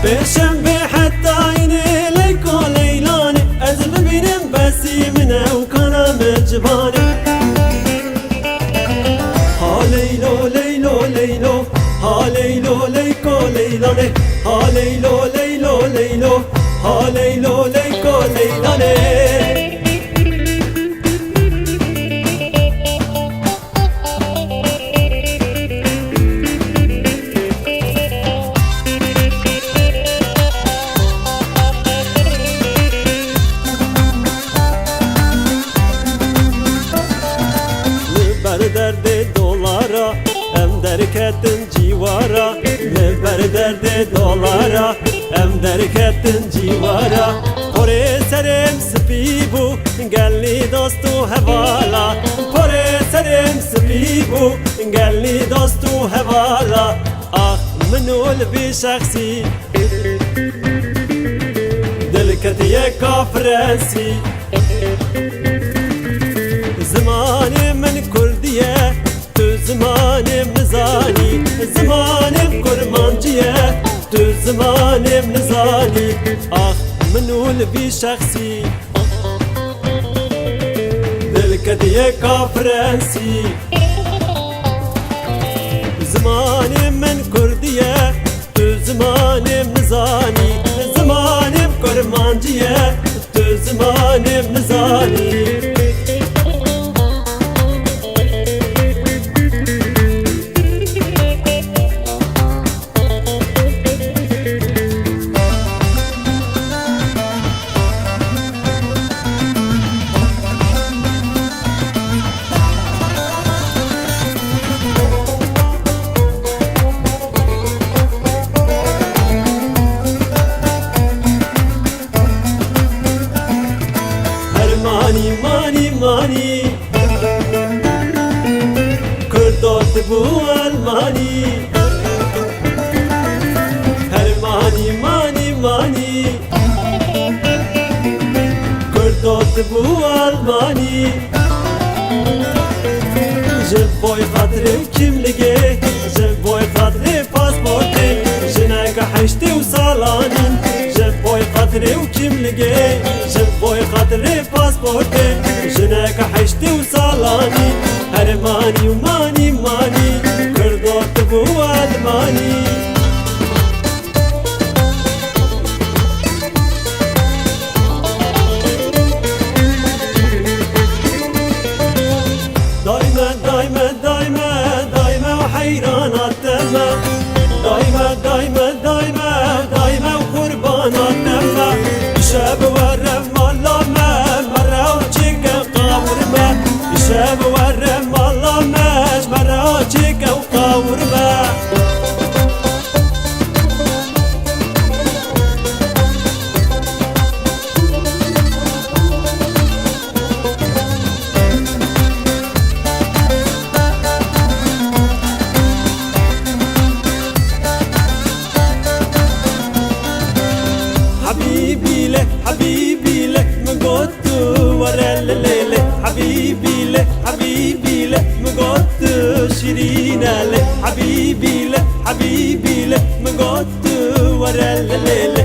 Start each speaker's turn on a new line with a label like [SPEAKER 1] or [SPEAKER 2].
[SPEAKER 1] بشم حتى عيني ليكو ليلاني أزب بينم بسي منه وكان مجباني ها ليلو ليلو ليلو ها ليلو ليكو ليلاني ها ليلو ليلو ليلو ها ليلو ليكو ليلاني درد دولارا ام درکتن جیوارا لبر درد دولارا ام درکتن جیوارا پره سرم سپیبو گلی داستو حوالا پره سرم سپیبو گلی داستو حوالا آخ منول بی شخصی دلکتیه کافرنسی زماني من كردية تو زماني منزاني زماني كرمانجية تو زماني منزاني آخ منول بي شخصي دلكدية كافرنسي زماني من كردية تو زماني منزاني زماني كرمانجية تو زماني منزاني ماني ماني كردوت بو الماني هرماني ماني ماني كردوت بو الماني جبوي خاطري كيملقي جبوي خاطري باسبورتي جناك حشتي وصالاني جبوي خاطري وكيملقي جبوي خاطري باسبورتي جناك حشتي وصالاني هرماني وماني ماني كردوت بو الماني دايما دايما دايما دايما وحيران التما دايما دايما دايما دايما وقربان التما شاب ورم الله ما مرة وجيك وقاور ما شاب ورم الله ما مرة وجيك وقاور ما حبيبي لك حبيبي لك مقوت ورا الليل حبيبي لك حبيبي لك مقوت شيرين لك حبيبي لك حبيبي لك مقوت ورا الليل